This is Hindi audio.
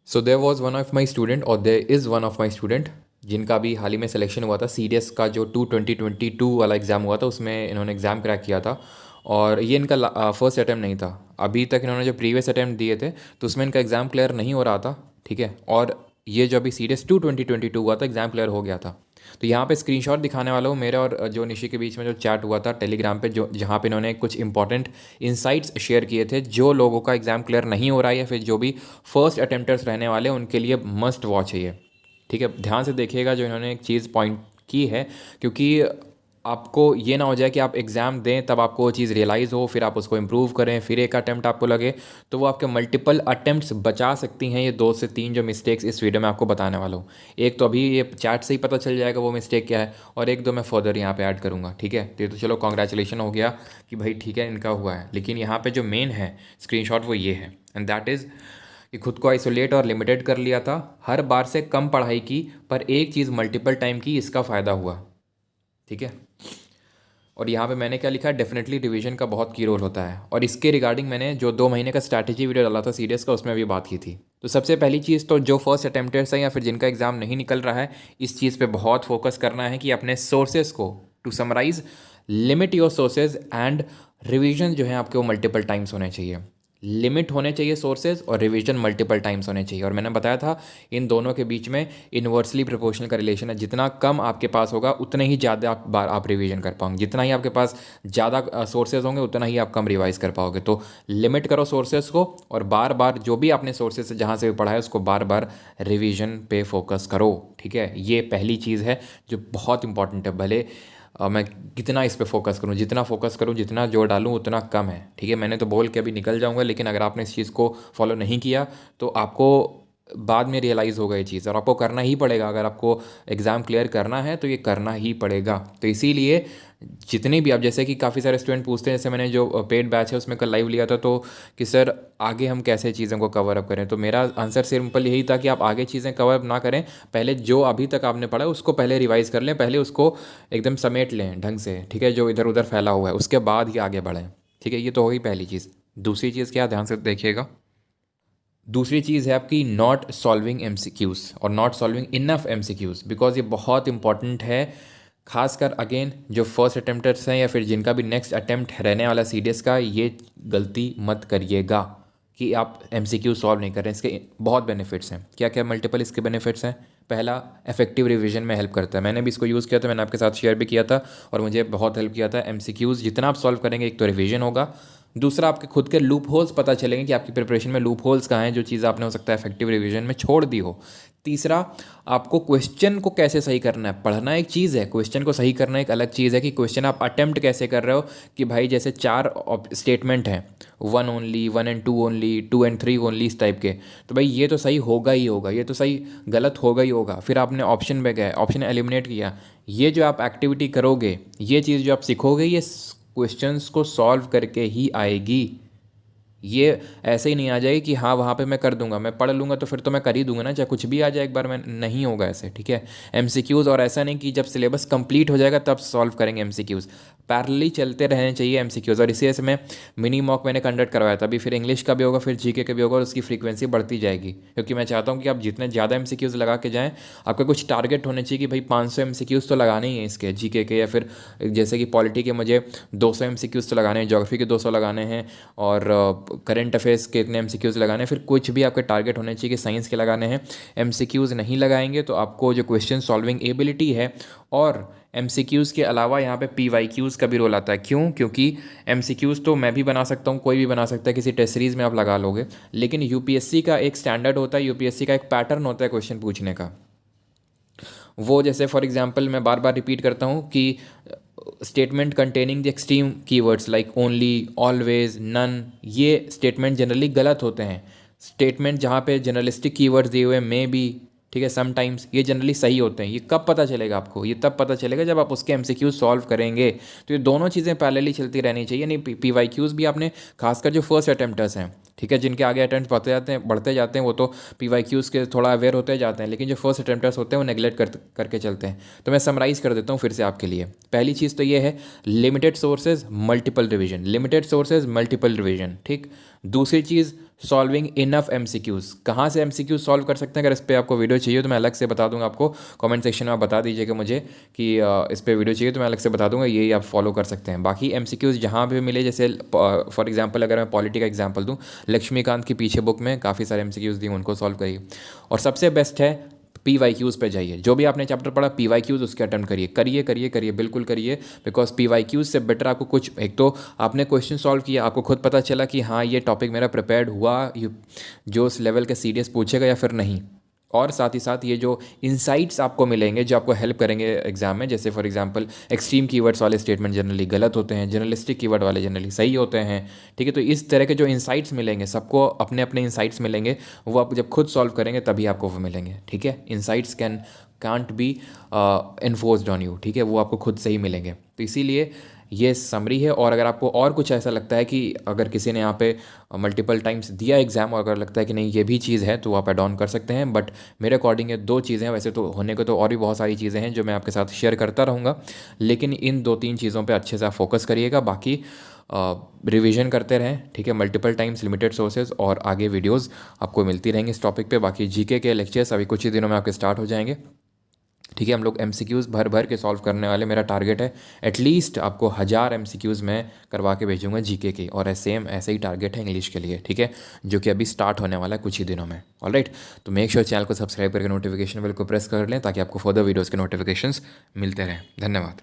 So there was one of my student और there is one of my student जिनका भी हाल ही में सिलेक्शन हुआ था सीडीएस का जो 2022 वाला एग्ज़ाम हुआ था उसमें इन्होंने एग्ज़ाम क्रैक किया था। और ये इनका फर्स्ट अटैम्प्ट नहीं था। अभी तक इन्होंने जो प्रीवियस अटैम्प्ट दिए थे तो उसमें इनका एग्ज़ाम क्लियर नहीं हो रहा था। ठीक है, और ये जो अभी सीडीएस 2022 हुआ था एग्ज़ाम क्लियर हो गया था। तो यहाँ पे स्क्रीनशॉट दिखाने वाला हूँ मेरे और जो निशी के बीच में जो चैट हुआ था टेलीग्राम पे, जो जहाँ पे इन्होंने कुछ इंपॉर्टेंट इंसाइट्स शेयर किए थे जो लोगों का एग्ज़ाम क्लियर नहीं हो रहा है या फिर जो भी फर्स्ट अटेम्प्टर्स रहने वाले हैं उनके लिए मस्ट वॉच है ये। ठीक है, ध्यान से देखिएगा जो इन्होंने एक चीज़ पॉइंट की है, क्योंकि आपको ये ना हो जाए कि आप एग्ज़ाम दें तब आपको वो चीज़ रियलाइज़ हो, फिर आप उसको इम्प्रूव करें, फिर एक अटैम्प्ट आपको लगे, तो वो आपके मल्टीपल अटैम्प्ट्स बचा सकती हैं ये 2 से 3 जो मिस्टेक्स इस वीडियो में आपको बताने वाला हूँ। एक तो अभी ये चैट से ही पता चल जाएगा वो मिस्टेक क्या है, और एक दो मैं फर्दर यहाँ पे ऐड करूँगा। ठीक है, तो चलो कॉन्ग्रेचुलेशन हो गया कि भाई ठीक है इनका हुआ है, लेकिन यहाँ पे जो मेन है स्क्रीनशॉट वो ये है, एंड दैट इज़ कि खुद को आइसोलेट और लिमिटेड कर लिया था, हर बार से कम पढ़ाई की, पर एक चीज़ मल्टीपल टाइम की, इसका फ़ायदा हुआ। ठीक है, और यहाँ पे मैंने क्या लिखा है, डेफिनेटली रिवीजन का बहुत की रोल होता है, और इसके रिगार्डिंग मैंने जो 2 महीने का स्ट्रैटेजी वीडियो डाला था सीडीएस का उसमें भी बात की थी। तो सबसे पहली चीज़ तो जो फर्स्ट अटेम्प्टर्स हैं या फिर जिनका एग्ज़ाम नहीं निकल रहा है, इस चीज़ पे बहुत फोकस करना है कि अपने सोर्सेज को, to summarize, limit your sources and revision जो है आपके वो मल्टीपल टाइम्स होने चाहिए। लिमिट होने चाहिए सोर्सेज और रिवीजन मल्टीपल टाइम्स होने चाहिए। और मैंने बताया था इन दोनों के बीच में इन्वर्सली प्रोपोर्शनल का रिलेशन है, जितना कम आपके पास होगा उतने ही ज़्यादा बार आप रिवीजन कर पाओगे, जितना ही आपके पास ज़्यादा सोर्सेज होंगे उतना ही आप कम रिवाइज कर पाओगे। तो लिमिट करो सोर्सेज को, और बार बार जो भी आपने सोर्सेज से जहाँ से भी पढ़ा है उसको बार बार रिवीजन पे फोकस करो। ठीक है, ये पहली चीज़ है जो बहुत इंपॉर्टेंट है। भले मैं कितना इस पे फोकस करूँ, जितना फोकस करूँ, जितना जोर डालूँ उतना कम है। ठीक है, मैंने तो बोल के अभी निकल जाऊँगा, लेकिन अगर आपने इस चीज़ को फॉलो नहीं किया तो आपको बाद में रियलाइज़ होगा ये चीज़, और आपको करना ही पड़ेगा। अगर आपको एग्ज़ाम क्लियर करना है तो ये करना ही पड़ेगा। तो इसीलिए जितने भी आप, जैसे कि काफ़ी सारे स्टूडेंट पूछते हैं, जैसे मैंने जो पेड बैच है उसमें कल लाइव लिया था, तो कि सर आगे हम कैसे चीज़ों को कवर अप करें, तो मेरा आंसर सिंपल यही था कि आप आगे चीज़ें कवर अप ना करें, पहले जो अभी तक आपने पढ़ा है उसको पहले रिवाइज कर लें, पहले उसको एकदम समेट लें ढंग से। ठीक है, जो इधर उधर फैला हुआ है उसके बाद ही आगे बढ़ें। ठीक है, ये तो होगी पहली चीज़। दूसरी चीज़ क्या, ध्यान से देखिएगा। दूसरी चीज़ है आपकी नॉट सॉल्विंग एमसीक्यूज़ और not solving enough MCQs, because ये बहुत इंपॉर्टेंट है। खासकर अगेन जो फर्स्ट अटेम्प्टर्स हैं या फिर जिनका भी नेक्स्ट अटेम्प्ट रहने वाला सीडीएस का, ये गलती मत करिएगा कि आप एमसीक्यू सॉल्व नहीं कर रहे हैं। इसके बहुत बेनिफिट्स हैं। क्या क्या मल्टीपल इसके बेनिफिट्स हैं? पहला, इफेक्टिव रिवीजन में हेल्प करता है। मैंने भी इसको यूज़ किया था, मैंने आपके साथ शेयर भी किया था और मुझे बहुत हेल्प किया था। एमसीक्यूज़ जितना आप सॉल्व करेंगे, एक तो रिवीजन होगा, दूसरा आपके खुद के लूप होल्स पता चलेंगे कि आपकी प्रिपरेशन में लूप होल्स कहाँ हैं, जो चीज़ आपने हो सकता है इफेक्टिव रिवीजन में छोड़ दी हो। तीसरा, आपको क्वेश्चन को कैसे सही करना है। पढ़ना एक चीज़ है, क्वेश्चन को सही करना एक अलग चीज़ है कि क्वेश्चन आप अटेम्प्ट कैसे कर रहे हो। कि भाई जैसे 4 स्टेटमेंट हैं, 1 only, 1 and 2 only, 2 and 3 only, इस टाइप के, तो भाई ये तो सही होगा ही होगा, ये तो सही गलत होगा ही होगा। फिर आपने ऑप्शन में गए, ऑप्शन एलिमिनेट किया। ये जो आप एक्टिविटी करोगे, ये चीज़ जो आप सीखोगे, ये क्वेश्चंस को सॉल्व करके ही आएगी। ये ऐसे ही नहीं आ जाएगी कि हाँ वहाँ पे मैं कर दूंगा, मैं पढ़ लूँगा तो फिर तो मैं कर ही दूंगा ना, चाहे कुछ भी आ जाए एक बार में, नहीं होगा ऐसे। ठीक है, एमसीक्यूज़, और ऐसा नहीं कि जब सिलेबस कंप्लीट हो जाएगा तब सॉल्व करेंगे एमसीक्यूज़, पैरेलली चलते रहने चाहिए एमसीक्यूज़। और इसी में मिनी मॉक मैंने कंडक्ट करवाया था, अभी फिर इंग्लिश का भी होगा, फिर जीके का भी होगा, और उसकी फ्रीक्वेंसी बढ़ती जाएगी, क्योंकि मैं चाहता हूँ कि आप जितने ज़्यादा एमसीक्यूज़ लगा के जाएँ, आपका कुछ टारगेट होने चाहिए कि भाई 500 एमसीक्यूज़ तो लगाने ही हैं इसके जीके के, या फिर जैसे कि पॉलिटी के मुझे 200 एमसीक्यूज़ तो लगाने हैं, ज्योग्राफी के 200 लगाने हैं, और करंट अफेयर्स के इतने एमसीक्यूज़ लगाने हैं। फिर कुछ भी आपके टारगेट होने चाहिए कि साइंस के लगाने हैं। एमसीक्यूज़ नहीं लगाएंगे तो आपको जो क्वेश्चन सॉल्विंग एबिलिटी है, और एमसीक्यूज़ के अलावा यहाँ पे पीवाईक्यूज़ का भी रोल आता है। क्यों? क्योंकि एमसीक्यूज़ तो मैं भी बना सकता हूँ, कोई भी बना सकता है, किसी टेस्ट सीरीज़ में आप लगा लोगे, लेकिन यूपीएससी का एक स्टैंडर्ड होता है, यूपीएससी का एक पैटर्न होता है क्वेश्चन पूछने का। वो जैसे फॉर एग्जांपल मैं बार बार रिपीट करता हूँ कि statement containing the extreme keywords like only, always, none, ये स्टेटमेंट जनरली गलत होते हैं। स्टेटमेंट जहाँ पे जनरलिस्टिक कीवर्ड्स दिए हुए हैं, मे बी, ठीक है, समटाइम्स, ये जनरली सही होते हैं। ये कब पता चलेगा आपको? ये तब पता चलेगा जब आप उसके एमसीक्यूज सॉल्व करेंगे। तो ये दोनों चीज़ें पैरेलली चलती रहनी चाहिए। नहीं, पीवाईक्यूज़ भी आपने, खासकर जो फर्स्ट अटेम्प्टर्स हैं, ठीक है। जिनके आगे अटेम्प्ट बढ़ते जाते हैं वो तो PYQs के थोड़ा अवेयर होते जाते हैं, लेकिन जो फर्स्ट अटेम्प्टर्स होते हैं वो नेगलेक्ट करके चलते हैं। तो मैं समराइज कर देता हूँ फिर से आपके लिए। पहली चीज़ तो ये है limited sources multiple revision, limited sources multiple revision, ठीक। दूसरी चीज़ सॉल्विंग इनफ MCQs। कहाँ से MCQs सॉल्व कर सकते हैं, अगर इस पर आपको वीडियो चाहिए तो मैं अलग से बता दूंगा आपको, कमेंट सेक्शन में आप बता दीजिएगा मुझे कि इस पर वीडियो चाहिए तो मैं अलग से बता दूंगा, यही आप फॉलो कर सकते हैं। बाकी MCQs जहाँ भी मिले, जैसे फॉर एग्जांपल अगर मैं पॉलिटी का एग्जांपल दूँ, लक्ष्मीकांत के पीछे बुक में काफ़ी सारे MCQs दिए, उनको सॉल्व करिए। और सबसे बेस्ट है PYQs पे जाइए, जो भी आपने चैप्टर पढ़ा PYQs उसके अटेम्प्ट करिए, करिए करिए करिए, बिल्कुल करिए। बिकॉज PYQs से बेटर आपको कुछ, एक तो आपने क्वेश्चन सॉल्व किया, आपको खुद पता चला कि हाँ ये टॉपिक मेरा प्रिपेयर्ड हुआ, जो उस लेवल के CDS पूछेगा या फिर नहीं। और साथ ही साथ ये जो इंसाइट्स आपको मिलेंगे जो आपको हेल्प करेंगे एग्जाम में, जैसे फॉर एग्जांपल एक्सट्रीम कीवर्ड्स वाले स्टेटमेंट जनरली गलत होते हैं, जर्नलिस्टिक कीवर्ड वाले जनरली सही होते हैं, ठीक है। तो इस तरह के जो इंसाइट्स मिलेंगे, सबको अपने अपने इंसाइट्स मिलेंगे, वो आप जब खुद सॉल्व करेंगे तभी आपको वो मिलेंगे, ठीक है। Insights can't be enforced on you, ठीक है, वो आपको खुद से ही मिलेंगे। तो इसीलिए ये समरी है। और अगर आपको और कुछ ऐसा लगता है कि अगर किसी ने यहाँ पे मल्टीपल टाइम्स दिया एग्ज़ाम और अगर लगता है कि नहीं ये भी चीज़ है, तो आप ऐड ऑन कर सकते हैं। बट मेरे अकॉर्डिंग ये 2 चीज़ें हैं, वैसे तो होने को तो और भी बहुत सारी चीज़ें हैं जो मैं आपके साथ शेयर करता रहूँगा, लेकिन इन 2-3 चीज़ों पे अच्छे से आप फोकस करिएगा। बाकी रिवीजन करते रहें, ठीक है, मल्टीपल टाइम्स, लिमिटेड सोर्सेज, और आगे वीडियोज़ आपको मिलती रहेंगी इस टॉपिक पर। बाकी GK के लेक्चर्स अभी कुछ ही दिनों में आपके स्टार्ट हो जाएंगे, ठीक है। हम लोग MCQs भर भर के सॉल्व करने वाले, मेरा टारगेट है एटलीस्ट आपको 1000 MCQs मैं करवा के भेजूंगा GK की, और सेम ऐसे ही टारगेट है इंग्लिश के लिए, ठीक है, जो कि अभी स्टार्ट होने वाला है कुछ ही दिनों में। ऑलराइट, तो मेक श्योर चैनल को सब्सक्राइब करके नोटिफिकेशन बेल को प्रेस कर लें ताकि आपको फर्दर वीडियोज़ के नोटिफिकेशंस मिलते रहें। धन्यवाद।